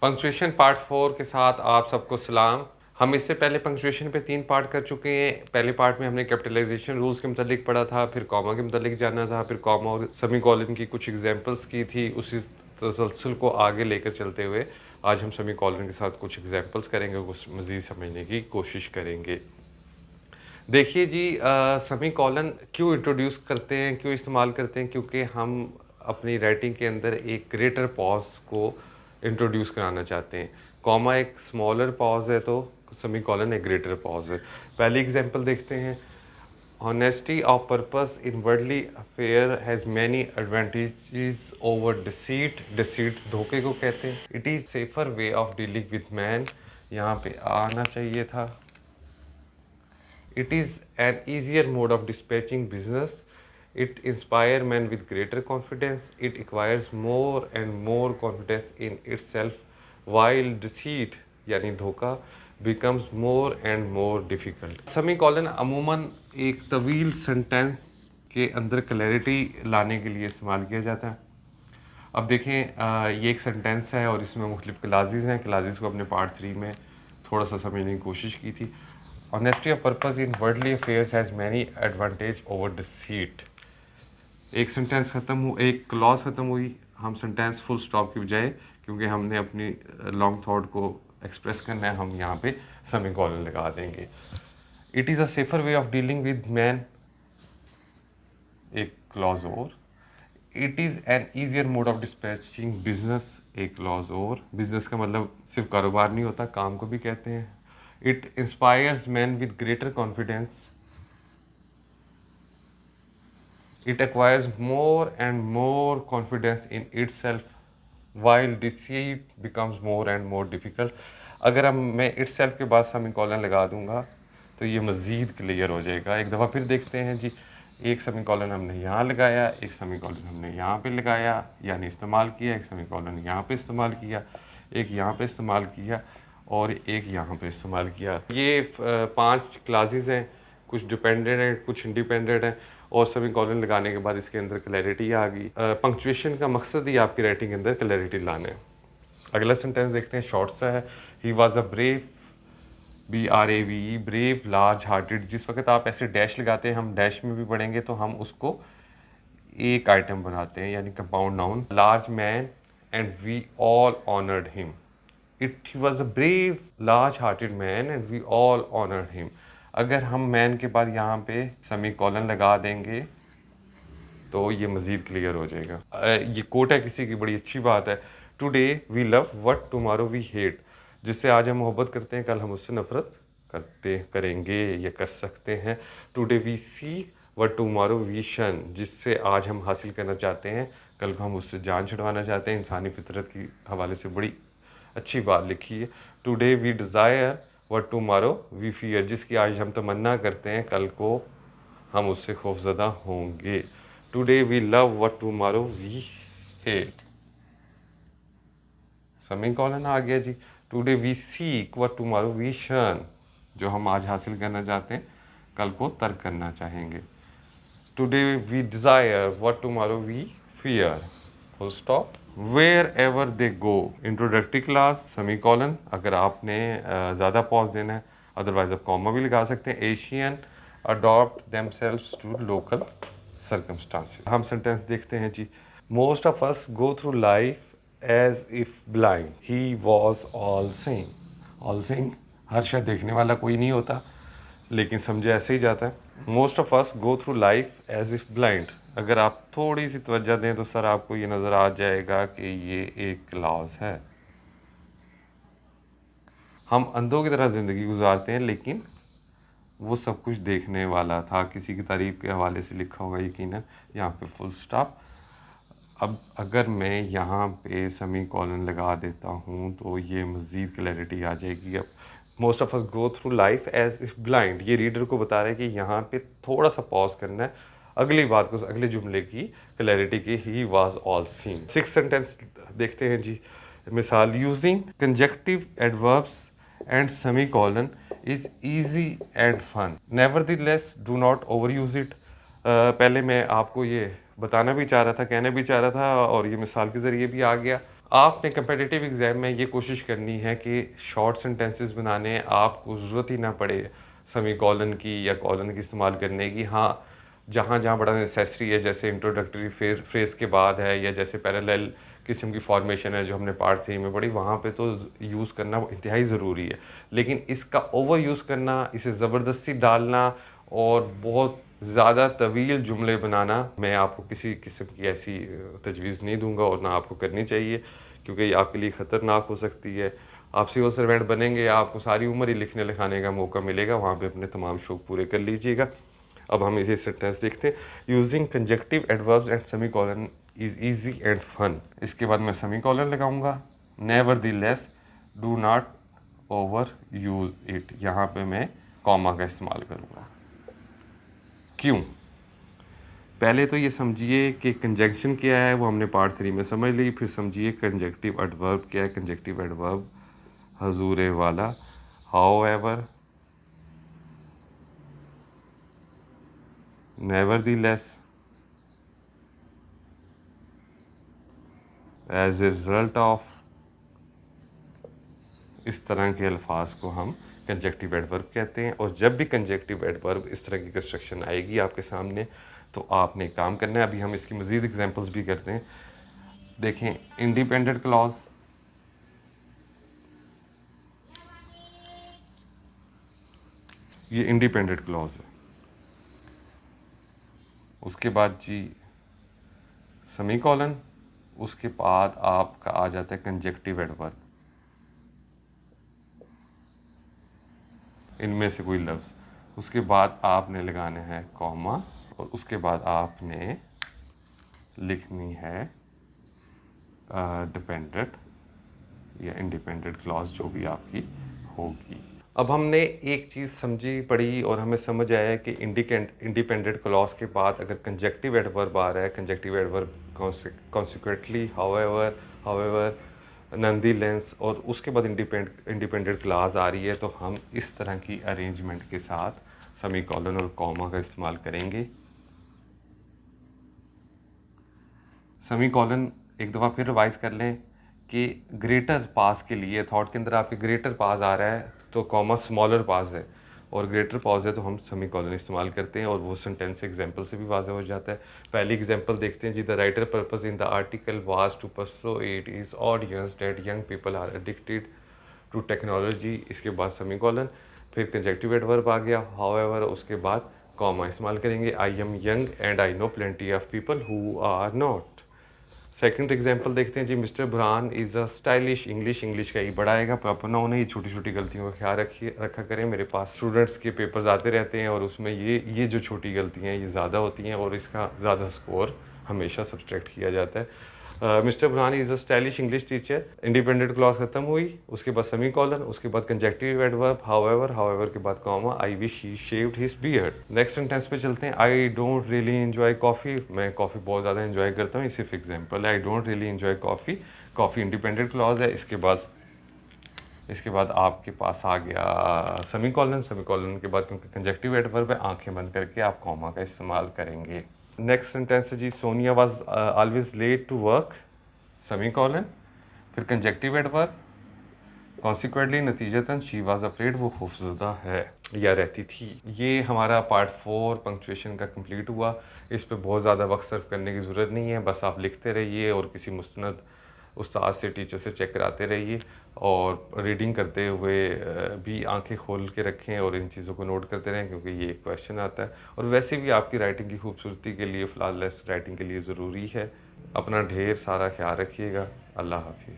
Punctuation part 4 के साथ आप सबको सलाम। हम इससे पहले पंक्चुएशन पे 3 पार्ट कर चुके हैं। पहले पार्ट में हमने कैपिटलाइजेशन रूल्स के मतलब पढ़ा था, फिर कॉमा के मतलब जाना था, फिर कॉमा और सेमीकोलन की कुछ एग्जांपल्स की थी। उसी तसलसल को आगे लेकर चलते हुए आज हम सेमीकोलन के साथ कुछ एग्जांपल्स करेंगे, कुछ मज़ीद समझने की कोशिश करेंगे। देखिए जी, सेमीकोलन क्यों इंट्रोड्यूस करते हैं, क्यों इस्तेमाल करते हैं? क्योंकि हम अपनी राइटिंग के अंदर एक ग्रेटर पॉज को इंट्रोड्यूस कराना चाहते हैं। कॉमा एक स्मॉलर पॉज है तो सेमीकोलन एक ग्रेटर पॉज है। पहली एग्जांपल देखते हैं। Honesty of purpose in worldly affair has many advantages over deceit. Deceit धोखे को कहते हैं। It is safer way of dealing with man, यहाँ पे आना चाहिए था। It is an easier mode of dispatching business. It inspires men with greater confidence. It acquires more and more confidence in itself, while deceit यानी धोखा becomes more and more difficult. Semicolon अमूमन एक तवील सेंटेंस के अंदर clarity लाने के लिए इस्तेमाल किया जाता है। अब देखें, ये एक सेंटेंस है और इसमें मुख्तलिफ क्लासेस हैं। क्लासेस को अपने पार्ट 3 में थोड़ा सा समझने की कोशिश की थी। Honesty of purpose in worldly affairs has many advantage over deceit. एक सेंटेंस ख़त्म हुआ, एक क्लॉज ख़त्म हुई, हम सेंटेंस फुल स्टॉप की बजाय, क्योंकि हमने अपनी लॉन्ग थॉट को एक्सप्रेस करना है, हम यहाँ पे सेमीकोलन लगा देंगे। It is a safer way of dealing with man, एक क्लॉज और। It is an easier mode of dispatching business, एक क्लॉज और। बिजनेस का मतलब सिर्फ कारोबार नहीं होता, काम को भी कहते हैं। It inspires man with greater confidence. It acquires more and more confidence in itself, while deceit becomes more and more difficult. अगर मैं itself के बाद सेमीकोलन लगा दूंगा तो ये मज़ीद क्लियर हो जाएगा। एक दफ़ा फिर देखते हैं जी। एक सेमीकोलन हमने यहाँ लगाया, एक सेमीकोलन हमने यहाँ पे लगाया यानी इस्तेमाल किया, एक सेमीकोलन यहाँ पे इस्तेमाल किया, एक यहाँ पे इस्तेमाल किया और एक यहाँ पे इस्तेमाल किया। ये 5 क्लासेस हैं, कुछ डिपेंडेंट हैं, कुछ इंडिपेंडेंट हैं और सेमीकोलन लगाने के बाद इसके अंदर क्लैरिटी आ गई। पंक्चुएशन का मकसद ही आपकी राइटिंग के अंदर क्लैरिटी लाना है। अगला सेंटेंस देखते हैं, शॉर्ट सा है। He was a brave, BRAVE, brave, large hearted. जिस वक्त आप ऐसे डैश लगाते हैं, हम डैश में भी पढ़ेंगे तो हम उसको एक आइटम बनाते हैं यानी compound noun. Large man and we all honoured him. It was a brave large hearted man and we all honoured him. अगर हम मैन के बाद यहाँ पे सेमीकोलन लगा देंगे तो ये मज़ीद क्लियर हो जाएगा। ये कोट है किसी की, बड़ी अच्छी बात है। Today we love what tomorrow we hate. जिससे आज हम मोहब्बत करते हैं, कल हम उससे नफ़रत करेंगे या कर सकते हैं। Today we seek what tomorrow we shun. जिससे आज हम हासिल करना चाहते हैं, कल को हम उससे जान छुड़वाना चाहते हैं। इंसानी फितरत की हवाले से बड़ी अच्छी बात लिखी है। Today we desire what tomorrow we fear. जिसकी आज हम तमन्ना करते हैं, कल को हम उससे खौफज़दा होंगे। Today we love what tomorrow we hate. Semicolon आ गया जी। Today we seek what tomorrow we shun. जो हम आज हासिल करना चाहते हैं, कल को तर्क करना चाहेंगे। Today we desire what tomorrow we fear, full stop. Wherever they go, introductory class, semicolon अगर आपने ज़्यादा पॉज देना है, अदरवाइज आप कॉमा भी लगा सकते हैं। Asian adopt themselves to local circumstances. हम सेंटेंस देखते हैं जी। Most of us go through life as if blind, he was all saying. All saying, हर शय देखने वाला कोई नहीं होता, लेकिन समझे ऐसे ही जाता है। Most of us go through life as if blind. अगर आप थोड़ी सी तवज्जो दें तो सर आपको ये नज़र आ जाएगा कि ये एक क्लॉज है। हम अंधों की तरह ज़िंदगी गुजारते हैं, लेकिन वो सब कुछ देखने वाला था। किसी की तारीफ़ के हवाले से लिखा होगा यकीनन, यहाँ पे फुल स्टॉप। अब अगर मैं यहाँ पे सेमीकोलन लगा देता हूँ तो ये मज़ीद क्लैरिटी आ जाएगी। अब most of us go through life as if blind, ये रीडर को बता रहा है कि यहाँ पे थोड़ा सा पॉज करना है, अगली बात को, अगले जुमले की क्लैरिटी की। He was all seen. 6 sentence देखते हैं जी। मिसाल, using conjunctive adverbs and semicolon is easy and fun, nevertheless do not overuse it. पहले मैं आपको ये बताना भी चाह रहा था, कहना भी चाह रहा था और ये मिसाल के ज़रिए भी आ गया। आपने कंपेटिटिव एग्ज़ाम में ये कोशिश करनी है कि शॉर्ट सेंटेंसेस बनाने आपको ज़रूरत ही ना पड़े सेमीकोलन की या कॉलन की इस्तेमाल करने की। हाँ, जहाँ जहाँ बड़ा नेसेसरी है, जैसे इंट्रोडक्टरी फ्रेज़ के बाद है या जैसे पैरेलल किस्म की फॉर्मेशन है जो हमने पार्ट 3 में पढ़ी, वहाँ पे तो यूज़ करना इंतहाई ज़रूरी है। लेकिन इसका ओवर यूज़ करना, इसे ज़बरदस्ती डालना और बहुत ज़्यादा तवील जुमले बनाना, मैं आपको किसी किस्म की ऐसी तजवीज़ नहीं दूंगा और ना आपको करनी चाहिए, क्योंकि ये आपके लिए ख़तरनाक हो सकती है। आप सिविल सर्वेंट बनेंगे, आपको सारी उम्र ही लिखने लिखाने का मौका मिलेगा, वहाँ पे अपने तमाम शौक पूरे कर लीजिएगा। अब हम इसे सेंटेंस देखते हैं। Using conjunctive adverbs and semicolon is easy and fun. इसके बाद मैं सेमी कॉलन लगाऊंगा। Nevertheless, do not overuse it, यहाँ पे मैं कॉमा का इस्तेमाल करूँगा। क्यों? पहले तो ये समझिए कि कंजंक्शन क्या है, वो हमने पार्ट 3 में समझ ली। फिर समझिए कंजक्टिव एडवर्ब क्या है। कंजक्टिव एडवर्ब हजूर वाला, however, nevertheless, as a result of, इस तरह के अल्फाज को हम कंजक्टिव एडवर्ब कहते हैं। और जब भी कंजक्टिव एडवर्ब इस तरह की कंस्ट्रक्शन आएगी आपके सामने, तो आपने काम करना है। अभी हम इसकी मज़ीद एग्जांपल्स भी करते हैं। देखें, इंडिपेंडेंट क्लॉज, ये इंडिपेंडेंट क्लॉज है। उसके बाद जी सेमीकोलन, उसके बाद आपका आ जाता है कंजक्टिव एडवर्ब, इनमें से कोई लफ्ज़। उसके बाद आपने लगाने हैं कॉमा, और उसके बाद आपने लिखनी है डिपेंडेंट या इंडिपेंडेंट क्लॉज, जो भी आपकी होगी। अब हमने एक चीज़ समझी पढ़ी और हमें समझ आया कि इंडिपेंडेंट क्लॉज के बाद अगर कंजक्टिव एडवर्ब आ रहा है, conjunctive adverb consequently, however, nonetheless, और उसके बाद इंडिपेंडेंट क्लॉज आ रही है, तो हम इस तरह की अरेंजमेंट के साथ सेमीकोलन और कॉमा का इस्तेमाल करेंगे। सेमीकोलन एक दफ़ा फिर रिवाइज कर लें कि ग्रेटर पास के लिए, थॉट के अंदर आपके ग्रेटर पास आ रहा है तो कॉमा स्मॉलर पास है, और ग्रेटर पास है तो हम सेमीकोलन इस्तेमाल करते हैं, और वो सेंटेंस एग्जांपल से भी वाज़ेह हो जाता है। पहली एग्जांपल देखते हैं जी। The writer purpose in the article was to persuade his audience that young people are addicted to technology, इसके बाद सेमीकोलन, फिर कंजक्टिव एडवर्ब आ गया, हाउएवर, उसके बाद कॉमा इस्तेमाल करेंगे। I am young and I know plenty of people who are not. Second example देखते हैं जी। Mister Burhan is a stylish, English का ही बड़ा आएगा, पापा ना उन्हें छोटी छोटी गलतियों का ख्याल रखा करें। मेरे पास स्टूडेंट्स के पेपर्स आते रहते हैं और उसमें ये जो छोटी गलतियाँ ये ज़्यादा होती हैं और इसका ज़्यादा स्कोर हमेशा सब्सट्रैक्ट किया जाता है। Mister Burhan is a stylish English teacher, independent clause खत्म हुई, उसके बाद सेमीकोलन, उसके बाद कंजक्टिव एडवर्ब, हाउएवर के बाद comma, I wish he shaved his beard. Next sentence पे चलते हैं। I don't really enjoy coffee, मैं कॉफ़ी बहुत ज़्यादा एंजॉय करता हूँ, ये सिर्फ एग्जांपल है। I don't really enjoy coffee, coffee independent clause है। इसके बाद आपके पास आ गया सेमीकोलन के बाद, क्योंकि कंजक्टिव एडवर्ब है, आंखें बंद करके आप कॉमा का इस्तेमाल करेंगे। नेक्स्ट सेंटेंस है जी। Sonia was always late to work, semicolon, फिर कंजक्टिव एडवर्ब, कॉन्सिक्वेंटली, नतीजतन, शी वाज अफ्रेड, वो खौफजदा है या रहती थी। ये हमारा पार्ट 4 पंक्चुएशन का कंप्लीट हुआ। इस पे बहुत ज़्यादा वक्त सर्व करने की ज़रूरत नहीं है, बस आप लिखते रहिए और किसी मुस्तनद उस्ताद से, टीचर से चेक कराते रहिए, और रीडिंग करते हुए भी आंखें खोल के रखें और इन चीज़ों को नोट करते रहें, क्योंकि ये एक क्वेश्चन आता है और वैसे भी आपकी राइटिंग की खूबसूरती के लिए, फ्लॉलेस राइटिंग के लिए ज़रूरी है। अपना ढेर सारा ख्याल रखिएगा। अल्लाह हाफिज़।